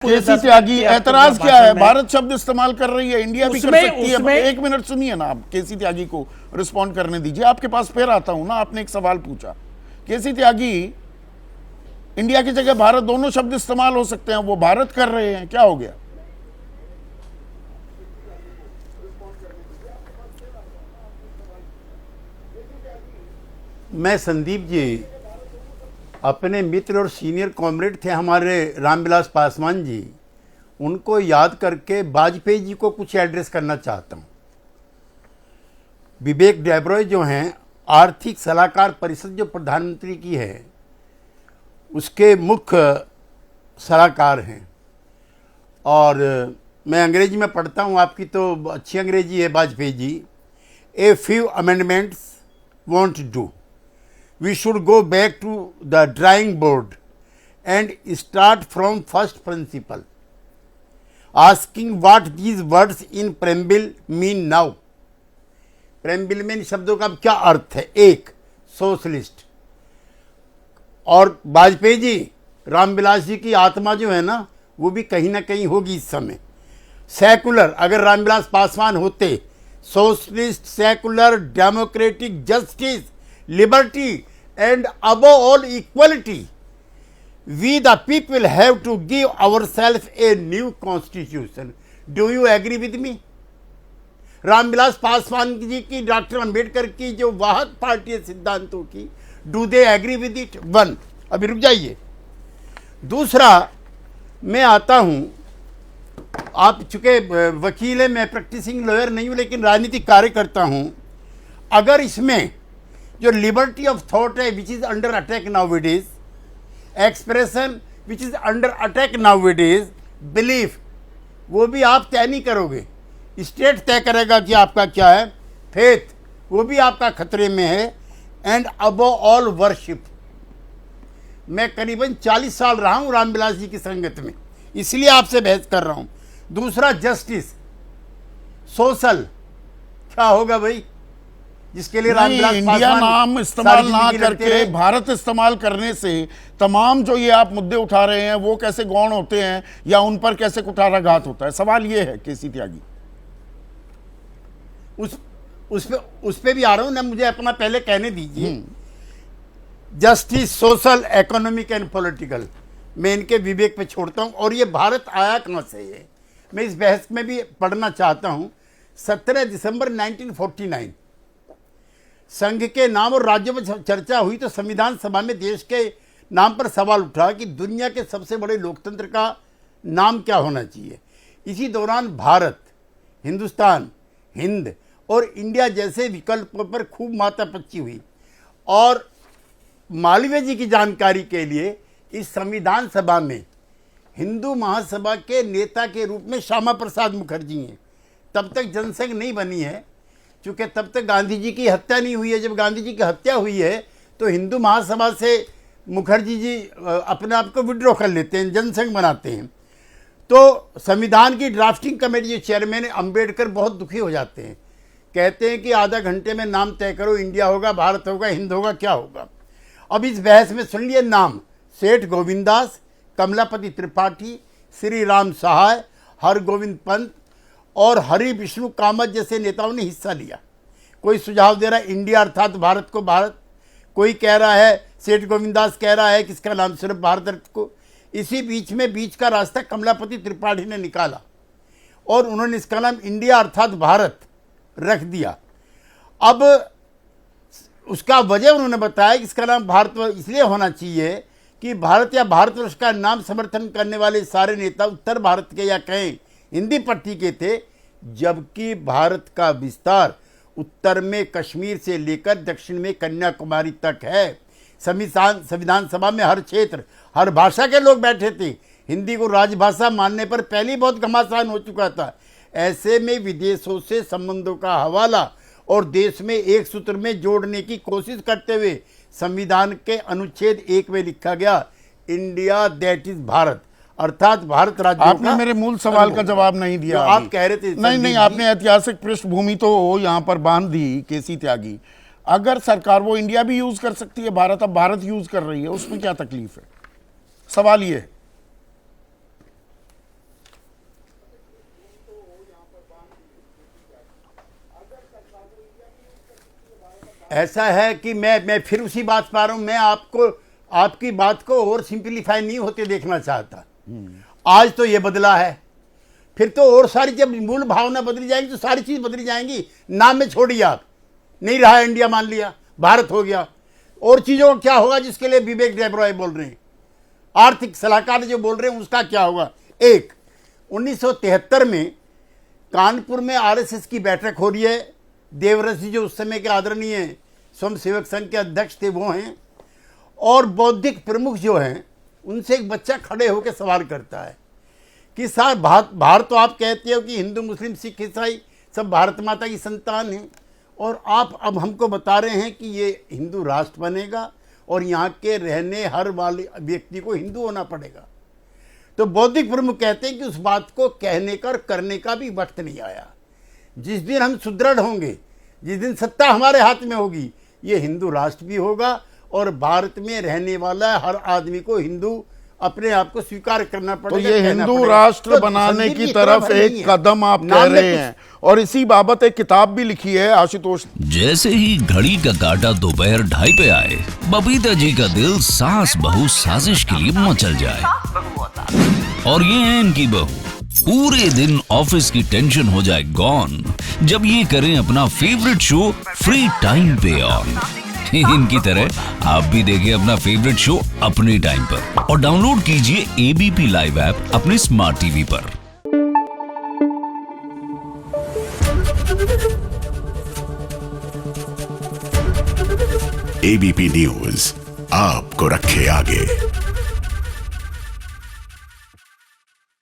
केसी त्यागी ऐतराज क्या है? भारत शब्द इस्तेमाल कर रही है, इंडिया भी कर सकती है। एक मिनट सुनिए ना, आप केसी त्यागी को रिस्पॉन्ड करने दीजिए। आपके पास फिर आता हूं ना, आपने एक सवाल पूछा। केसी त्यागी, इंडिया की जगह भारत, दोनों शब्द इस्तेमाल हो सकते हैं, वो भारत कर रहे हैं, क्या हो गया? मैं संदीप जी, अपने मित्र और सीनियर कॉमरेड थे हमारे रामविलास पासवान जी, उनको याद करके वाजपेयी जी को कुछ एड्रेस करना चाहता हूँ। विवेक डेब्रॉय जो हैं, आर्थिक सलाहकार परिषद जो प्रधानमंत्री की है, उसके मुख्य सलाहकार हैं। और मैं अंग्रेजी में पढ़ता हूँ, आपकी तो अच्छी अंग्रेजी है Vajpayee ji. A few amendments won't do, we should go back to the drawing board and start from first principle, asking what these words in preamble mean now. preamble में इन शब्दों का क्या अर्थ है? एक, सोशलिस्ट। और वाजपेयी जी, रामविलास जी की आत्मा जो है ना, वो भी कहीं ना कहीं होगी इस समय। सेकुलर, अगर रामविलास पासवान होते, socialist, secular, democratic, justice, liberty and above all equality, we the people have to give ourselves a new constitution. Do you agree with me? Ram Vilas Paswan ji की, डॉक्टर अंबेडकर की जो वाहक पार्टी है सिद्धांतों की, do they agree with it? One, अभी रुक जाइए। दूसरा, मैं आता हूं, आप चूंकि वकील है, मैं प्रैक्टिसिंग लॉयर नहीं हूं, लेकिन राजनीतिक कार्य करता हूं। अगर इसमें जो लिबर्टी ऑफ थॉट है, which is under attack nowadays, expression which is under attack nowadays, belief, वो भी आप तय नहीं करोगे, स्टेट तय करेगा कि आपका क्या है। फेथ, वो भी आपका खतरे में है। And above all worship. मैं करीबन 40 साल रहा हूं रामविलास जी की संगत में, इसलिए आपसे बहस कर रहा हूं। दूसरा, जस्टिस, सोशल, क्या होगा भाई जिसके लिए रामविलास इंडिया नाम इस्तेमाल ना करके भारत इस्तेमाल करने से तमाम जो ये आप मुद्दे उठा रहे हैं वो कैसे गौण होते हैं, या उन पर कैसे कुठाराघात होता है? सवाल ये है केसी त्यागी। उस पे भी आ रहा हूं ना, मुझे अपना पहले कहने दीजिए। Justice, social, economic and political, मैं इनके विवेक पे छोड़ता हूं। और ये भारत आया कहां से है, मैं इस बहस में भी पढ़ना चाहता हूं। 17 दिसंबर 1949 संघ के नाम और राज्यों में चर्चा हुई तो संविधान सभा में देश के नाम पर सवाल उठा कि दुनिया के सबसे बड़े लोकतंत्र का नाम क्या होना चाहिए। इसी दौरान भारत, हिंदुस्तान, हिंद और इंडिया जैसे विकल्पों पर खूब माथापच्ची हुई। और मालवीय जी की जानकारी के लिए, इस संविधान सभा में हिंदू महासभा के नेता के रूप में श्यामा प्रसाद मुखर्जी हैं। तब तक जनसंघ नहीं बनी है, क्योंकि तब तक गांधी जी की हत्या नहीं हुई है। जब गांधी जी की हत्या हुई है तो हिंदू महासभा से मुखर्जी जी अपने आप को विड्रॉ कर लेते हैं, जनसंघ बनाते हैं। तो संविधान की ड्राफ्टिंग कमेटी के चेयरमैन अंबेडकर बहुत दुखी हो जाते हैं, कहते हैं कि आधा घंटे में नाम तय करो, इंडिया होगा, भारत होगा, हिंद होगा, क्या होगा। अब इस बहस में सुन लिए नाम, सेठ गोविंदास, कमलापति त्रिपाठी, श्री राम सहाय, हरगोविंद पंत और हरि विष्णु कामत जैसे नेताओं ने हिस्सा लिया। कोई सुझाव दे रहा है इंडिया अर्थात भारत को भारत, कोई कह रहा है, सेठ गोविंदास कह रहा है कि इसका नाम सिर्फ भारत अर्थ को। इसी बीच का रास्ता कमलापति त्रिपाठी ने निकाला और उन्होंने इसका नाम इंडिया अर्थात भारत रख दिया। अब उसका वजह उन्होंने बताया कि इसका नाम भारत इसलिए होना चाहिए कि भारत या भारतवर्ष का नाम समर्थन करने वाले सारे नेता उत्तर भारत के या कहें हिंदी पट्टी के थे, जबकि भारत का विस्तार उत्तर में कश्मीर से लेकर दक्षिण में कन्याकुमारी तक है। संविधान सभा में हर क्षेत्र, हर भाषा के लोग बैठे थे। हिंदी को राजभाषा मानने पर पहले ही बहुत घमासान हो चुका था। ऐसे में विदेशों से संबंधों का हवाला और देश में एक सूत्र में जोड़ने की कोशिश करते हुए संविधान के अनुच्छेद 1 में लिखा गया, इंडिया दैट इज भारत, अर्थात भारत राज्य। आपने मेरे मूल सवाल का जवाब नहीं दिया। आप कह रहे थे नहीं, आपने ऐतिहासिक पृष्ठभूमि तो यहां पर बांध दी केसी त्यागी। अगर सरकार, वो इंडिया भी यूज कर सकती है, भारत अब भारत यूज कर रही है, उसमें क्या तकलीफ है? सवाल ये है। ऐसा है कि मैं फिर उसी बात पा रहा हूं, मैं आपकी बात को और सिंपलीफाई नहीं होते देखना चाहता। आज तो ये बदला है, फिर तो और सारी, जब मूल भावना बदली जाएगी तो सारी चीज बदली जाएंगी। नाम में छोड़िए, आप नहीं रहा इंडिया, मान लिया भारत हो गया, और चीजों का क्या होगा जिसके लिए विवेक देबरॉय बोल रहे हैं, आर्थिक सलाहकार जो बोल रहे हैं, उसका क्या होगा। एक 1973 में कानपुर में आरएसएस की बैठक हो रही है, देवव्रत जी जो उस समय के आदरणीय स्वयं सेवक संघ के अध्यक्ष थे वो हैं, और बौद्धिक प्रमुख जो हैं, उनसे एक बच्चा खड़े होकर सवाल करता है कि सर भारत तो आप कहते हो कि हिंदू मुस्लिम सिख ईसाई सब भारत माता की संतान हैं, और आप अब हमको बता रहे हैं कि ये हिंदू राष्ट्र बनेगा और यहाँ के रहने हर वाले व्यक्ति को हिंदू होना पड़ेगा। तो बौद्धिक प्रमुख कहते हैं कि उस बात को कहने का और करने का भी वक्त नहीं आया। जिस दिन हम सुदृढ़ होंगे, जिस दिन सत्ता हमारे हाथ में होगी, ये हिंदू राष्ट्र भी होगा और भारत में रहने वाला हर आदमी को हिंदू अपने आप को स्वीकार करना पड़ेगा। तो ये हिंदू राष्ट्र बनाने की तरफ एक कदम आप कह रहे हैं, और इसी बाबत एक किताब भी लिखी है आशुतोष। जैसे ही घड़ी का काटा दोपहर 2:30 पे आए, बबीता जी का दिल सास बहू साजिश के लिए मचल जाए। और ये है इनकी बहू, पूरे दिन ऑफिस की टेंशन हो जाए गॉन जब ये करें अपना फेवरेट शो फ्री टाइम पे ऑन। इनकी तरह आप भी देखिए अपना फेवरेट शो अपने टाइम पर, और डाउनलोड कीजिए एबीपी लाइव ऐप अपने स्मार्ट टीवी पर। एबीपी न्यूज आपको रखे आगे।